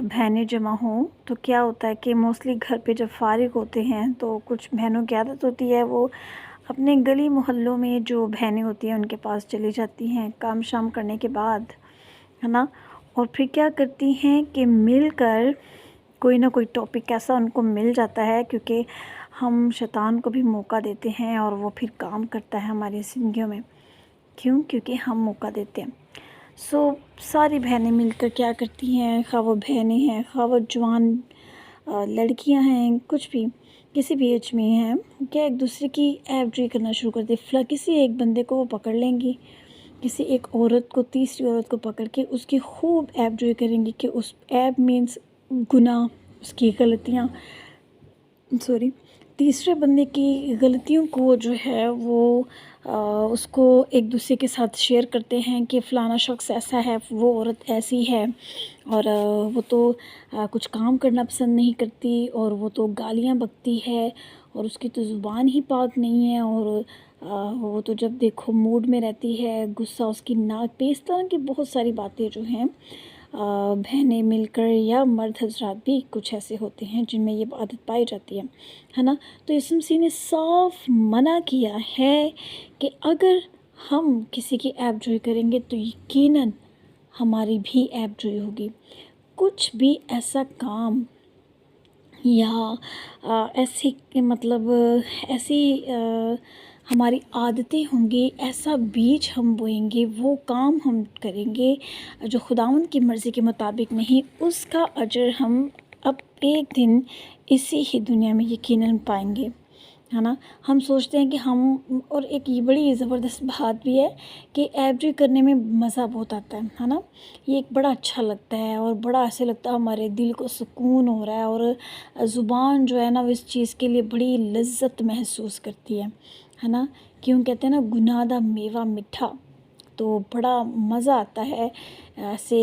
بہنیں جمع ہوں تو کیا ہوتا ہے کہ موسٹلی گھر پہ جب فارغ ہوتے ہیں تو کچھ بہنوں کی عادت ہوتی ہے وہ اپنے گلی محلوں میں جو بہنیں ہوتی ہیں ان کے پاس چلی جاتی ہیں کام شام کرنے کے بعد، ہے نا، اور پھر کیا کرتی ہیں کہ مل کر کوئی نہ کوئی ٹاپک ایسا ان کو مل جاتا ہے، کیونکہ ہم شیطان کو بھی موقع دیتے ہیں اور وہ پھر کام کرتا ہے ہماری زندگیوں میں، کیونکہ ہم موقع دیتے ہیں۔ ساری بہنیں مل کر کیا کرتی ہیں، خواہ وہ بہنیں ہیں، خواہ وہ جوان لڑکیاں ہیں، کچھ بھی کسی بھی ایج میں ہیں، کیا ایک دوسرے کی عیب جوئی کرنا شروع کر دے۔ کسی ایک بندے کو وہ پکڑ لیں گی، کسی ایک عورت کو، تیسری عورت کو پکڑ کے اس کی خوب عیب جوئی کریں گی کہ اس عیب مینس گناہ، اس کی غلطیاں، تیسرے بندے کی غلطیوں کو جو ہے وہ اس کو ایک دوسرے کے ساتھ شیئر کرتے ہیں کہ فلانا شخص ایسا ہے، وہ عورت ایسی ہے، اور وہ تو کچھ کام کرنا پسند نہیں کرتی، اور وہ تو گالیاں بکتی ہے، اور اس کی تو زبان ہی پاک نہیں ہے، اور وہ تو جب دیکھو موڈ میں رہتی ہے، غصہ اس کی ناک پہ، اس طرح کی بہت ساری باتیں جو ہیں بہنیں مل کر یا مرد حضرات بھی کچھ ایسے ہوتے ہیں جن میں یہ عادت پائی جاتی ہے نا۔ تو یسوع مسیح نے صاف منع کیا ہے کہ اگر ہم کسی کی عیب جوئی کریں گے تو یقیناً ہماری بھی عیب جوئی ہوگی۔ کچھ بھی ایسا کام یا ایسی ہماری عادتیں ہوں گی، ایسا بیج ہم بوئیں گے، وہ کام ہم کریں گے جو خداوند کی مرضی کے مطابق نہیں، اس کا اجر ہم اب ایک دن اسی ہی دنیا میں یقیناً پائیں گے، ہے نا۔ ہم سوچتے ہیں کہ اور ایک یہ بڑی زبردست بات بھی ہے کہ عیب جوئی کرنے میں مزہ بہت آتا ہے نا، یہ ایک بڑا اچھا لگتا ہے، اور بڑا ایسے لگتا ہے ہمارے دل کو سکون ہو رہا ہے، اور زبان جو ہے نا وہ اس چیز کے لیے بڑی لذت محسوس کرتی ہے نا۔ کیوں کہتے ہیں نا گناہ دا میوہ میٹھا، تو بڑا مزہ آتا ہے ایسے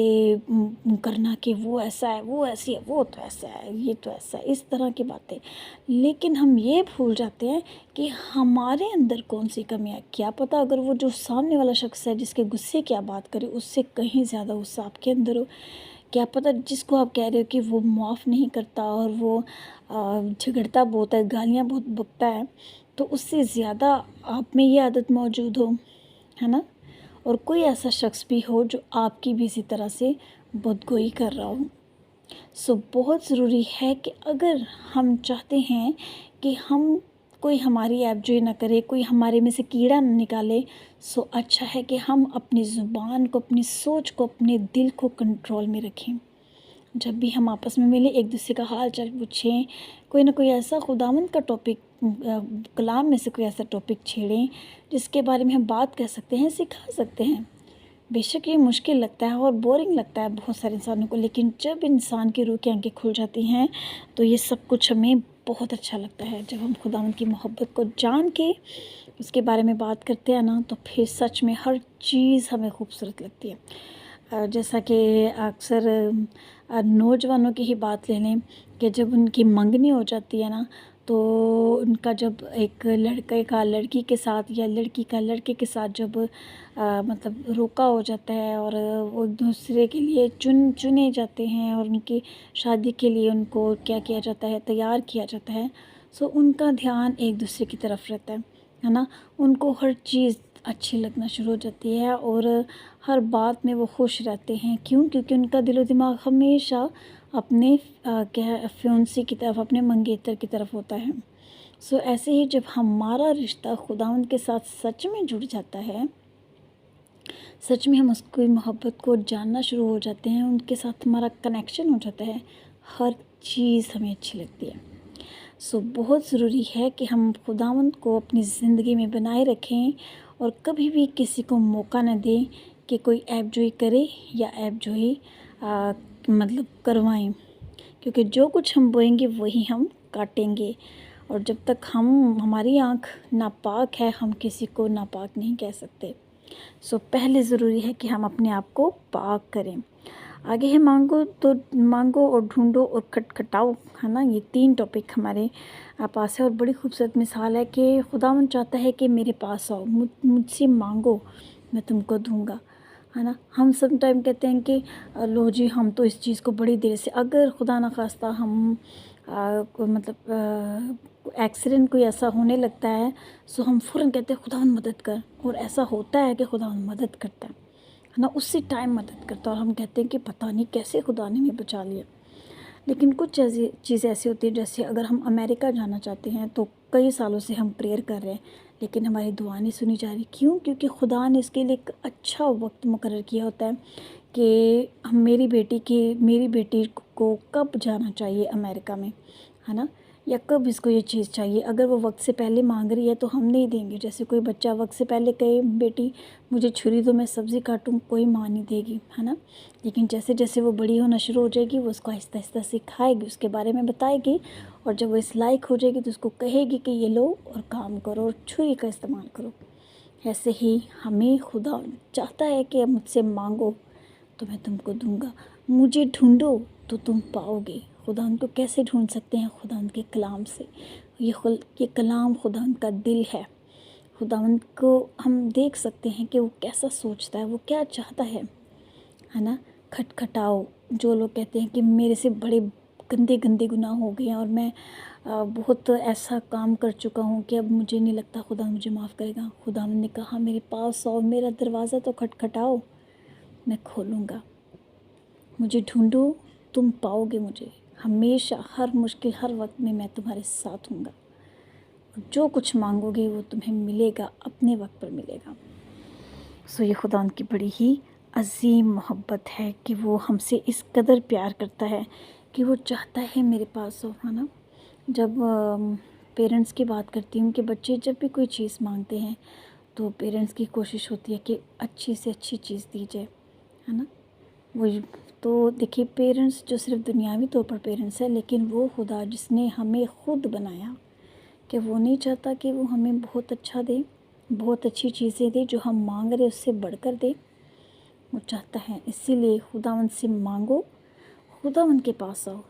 کرنا کہ وہ ایسا ہے، وہ ایسی ہے، وہ تو ایسا ہے، یہ تو ایسا ہے، اس طرح کی باتیں۔ لیکن ہم یہ بھول جاتے ہیں کہ ہمارے اندر کون سی کمی ہے، کیا پتہ اگر وہ جو سامنے والا شخص ہے جس کے غصے کی آپ بات کریں اس سے کہیں زیادہ غصہ آپ کے اندر ہو، کیا پتہ جس کو آپ کہہ رہے ہو کہ وہ معاف نہیں کرتا اور وہ جھگڑتا بہت ہے، گالیاں بہت بکتا ہے، تو اس سے زیادہ آپ میں یہ عادت موجود ہو، ہے نا، اور کوئی ایسا شخص بھی ہو جو آپ کی بھی اسی طرح سے بدگوئی کر رہا ہو۔ بہت ضروری ہے کہ اگر ہم چاہتے ہیں کہ کوئی ہماری عیب جوئی نہ کرے، کوئی ہمارے میں سے کیڑا نہ نکالے، اچھا ہے کہ ہم اپنی زبان کو، اپنی سوچ کو، اپنے دل کو کنٹرول میں رکھیں۔ جب بھی ہم آپس میں ملیں ایک دوسرے کا حال چال پوچھیں، کوئی نہ کوئی ایسا خداوند کا ٹاپک، کلام میں سے کوئی ایسا ٹاپک چھیڑیں جس کے بارے میں ہم بات کر سکتے ہیں، سکھا سکتے ہیں۔ بے شک یہ مشکل لگتا ہے اور بورنگ لگتا ہے بہت سارے انسانوں کو، لیکن جب انسان کی روح کی آنکھیں کھل جاتی ہیں تو یہ سب کچھ ہمیں بہت اچھا لگتا ہے۔ جب ہم خداوند کی محبت کو جان کے اس کے بارے میں بات کرتے ہیں نا تو پھر سچ میں ہر چیز ہمیں خوبصورت لگتی ہے۔ جیسا کہ اکثر نوجوانوں کی ہی بات لے لیں کہ جب ان کی منگنی ہو جاتی ہے نا تو ان کا جب ایک لڑکے کا لڑکی کے ساتھ یا لڑکی کا لڑکے کے ساتھ جب روکا ہو جاتا ہے اور وہ ایک دوسرے کے لیے چنے جاتے ہیں اور ان کی شادی کے لیے ان کو کیا کیا جاتا ہے، تیار کیا جاتا ہے، ان کا دھیان ایک دوسرے کی طرف رہتا ہے نا، ان کو ہر چیز اچھی لگنا شروع ہو جاتی ہے اور ہر بات میں وہ خوش رہتے ہیں، کیونکہ ان کا دل و دماغ ہمیشہ اپنے فیونسی کی طرف، اپنے منگیتر کی طرف ہوتا ہے۔ ایسے ہی جب ہمارا رشتہ خداوند کے ساتھ سچ میں جڑ جاتا ہے، سچ میں ہم اس کی محبت کو جاننا شروع ہو جاتے ہیں، ان کے ساتھ ہمارا کنیکشن ہو جاتا ہے، ہر چیز ہمیں اچھی لگتی ہے۔ بہت ضروری ہے کہ ہم خداوند کو اپنی زندگی میں بنائے رکھیں اور کبھی بھی کسی کو موقع نہ دیں کہ کوئی عیب جوئی کرے یا عیب جوئی کروائیں، کیونکہ جو کچھ ہم بوئیں گے وہی ہم کاٹیں گے، اور جب تک ہماری آنکھ ناپاک ہے ہم کسی کو ناپاک نہیں کہہ سکتے۔ پہلے ضروری ہے کہ ہم اپنے آپ کو پاک کریں۔ آگے ہے مانگو اور ڈھونڈو اور کھٹکھٹاؤ، ہے نا، یہ 3 ٹاپک ہمارے پاس ہے، اور بڑی خوبصورت مثال ہے کہ خداوند چاہتا ہے کہ میرے پاس آؤ، مجھ سے مانگو میں تم کو دوں گا، ہے نا۔ ہم سم ٹائم کہتے ہیں کہ لو جی ہم تو اس چیز کو بڑی دیر سے، اگر خدا نخواستہ ہم مطلب ایکسیڈنٹ کوئی ایسا ہونے لگتا ہے سو ہم فوراً کہتے ہیں خدا مدد کر، اور ایسا ہوتا ہے کہ خدا مدد کرتا ہے نا، اسی ٹائم مدد کرتا ہے، اور ہم کہتے ہیں کہ پتہ نہیں کیسے خدا نے ہمیں بچا لیا۔ لیکن کچھ ایسی چیزیں ایسی ہوتی ہیں، جیسے اگر ہم امریکہ جانا چاہتے ہیں تو کئی سالوں سے ہم پریئر کر رہے ہیں لیکن ہماری دعا نہیں سنی جا رہی، کیوں؟ کیونکہ خدا نے اس کے لیے ایک اچھا وقت مقرر کیا ہوتا ہے کہ میری بیٹی کو کب جانا چاہیے امریکہ میں، ہے نا، یا کب اس کو یہ چیز چاہیے۔ اگر وہ وقت سے پہلے مانگ رہی ہے تو ہم نہیں دیں گے۔ جیسے کوئی بچہ وقت سے پہلے کہے بیٹی مجھے چھری دو میں سبزی کاٹوں، کوئی ماں نہیں دے گی، ہے نا۔ لیکن جیسے جیسے وہ بڑی ہونا شروع ہو جائے گی وہ اس کو آہستہ آہستہ سکھائے گی، اس کے بارے میں بتائے گی، اور جب وہ اس لائق ہو جائے گی تو اس کو کہے گی کہ یہ لو اور کام کرو اور چھری کا استعمال کرو۔ ایسے ہی ہمیں خدا چاہتا ہے کہ مجھ سے مانگو تو میں تم کو دوں گا، مجھے ڈھونڈو تو تم پاؤ گے۔ خدا ان کو کیسے ڈھونڈ سکتے ہیں؟ خدا ان کے کلام سے۔ یہ کلام خدا ان کا دل ہے، خدا ان کو ہم دیکھ سکتے ہیں کہ وہ کیسا سوچتا ہے، وہ کیا چاہتا ہے نا۔ کھٹکھٹاؤ، جو لوگ کہتے ہیں کہ میرے سے بڑے گندے گندے گناہ ہو گئے ہیں اور میں بہت ایسا کام کر چکا ہوں کہ اب مجھے نہیں لگتا خدا مجھے معاف کرے گا، خدا نے کہا میرے پاس آؤ، میرا دروازہ تو کھٹکھٹاؤ، میں کھولوں گا، مجھے ڈھونڈو تم پاؤ گے مجھے، ہمیشہ ہر مشکل ہر وقت میں تمہارے ساتھ ہوں گا، اور جو کچھ مانگو گے وہ تمہیں ملے گا، اپنے وقت پر ملے گا۔ یہ خدا ان کی بڑی ہی عظیم محبت ہے کہ وہ ہم سے اس قدر پیار کرتا ہے کہ وہ چاہتا ہے میرے پاس ہو، ہے نا۔ جب پیرنٹس کی بات کرتی ہوں کہ بچے جب بھی کوئی چیز مانگتے ہیں تو پیرنٹس کی کوشش ہوتی ہے کہ اچھی سے اچھی چیز دی جائے، ہے نا۔ وہ تو دیکھیے پیرنٹس جو صرف دنیاوی طور پر پیرنٹس ہے، لیکن وہ خدا جس نے ہمیں خود بنایا کہ وہ نہیں چاہتا کہ وہ ہمیں بہت اچھا دے، بہت اچھی چیزیں دے، جو ہم مانگ رہے اس سے بڑھ کر دے، وہ چاہتا ہے۔ اسی لیے خداوند سے مانگو، خداوند کے پاس آؤ،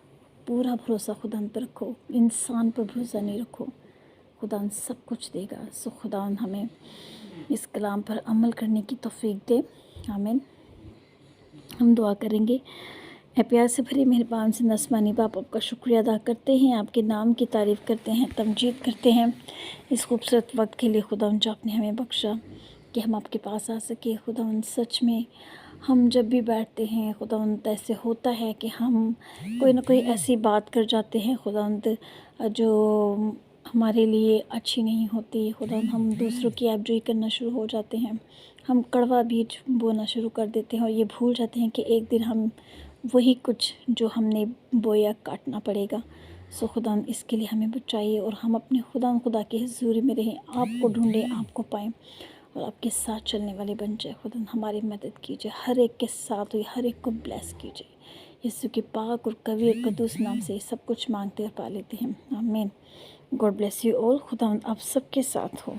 پورا بھروسہ خداوند پر رکھو، انسان پر بھروسہ نہیں رکھو، خداوند سب کچھ دے گا۔ خداوند ہمیں اس کلام پر عمل کرنے کی توفیق دے، آمین۔ ہم دعا کریں گے۔ اے پیار سے بھری مہربان سے نسمانی باپ، آپ کا شکریہ ادا کرتے ہیں، آپ کے نام کی تعریف کرتے ہیں، تمجید کرتے ہیں اس خوبصورت وقت کے لیے خداوند جو آپ نے ہمیں بخشا کہ ہم آپ کے پاس آ سکے۔ خداوند سچ میں ہم جب بھی بیٹھتے ہیں خداوند ایسے ہوتا ہے کہ ہم کوئی نہ کوئی ایسی بات کر جاتے ہیں خداوند جو ہمارے لیے اچھی نہیں ہوتی، خداوند ہم دوسروں کی عیب جوئی کرنا شروع ہو جاتے ہیں، ہم کڑوا بیج بونا شروع کر دیتے ہیں اور یہ بھول جاتے ہیں کہ ایک دن ہم وہی کچھ جو ہم نے بویا کاٹنا پڑے گا۔ خداوند اس کے لیے ہمیں بچائیے اور ہم اپنے خدا کے حضور میں رہیں، آپ کو ڈھونڈیں، آپ کو پائیں اور آپ کے ساتھ چلنے والے بن جائے۔ خداوند ہماری مدد کیجیے، ہر ایک کے ساتھ ہوئی، ہر ایک کو بلیس کیجیے۔ یسوع کے پاک اور قوی اور قدوس نام سے یہ سب کچھ مانگتے اور پا لیتے ہیں، آمین۔ God bless you all. خداوند آپ سب کے ساتھ ہو۔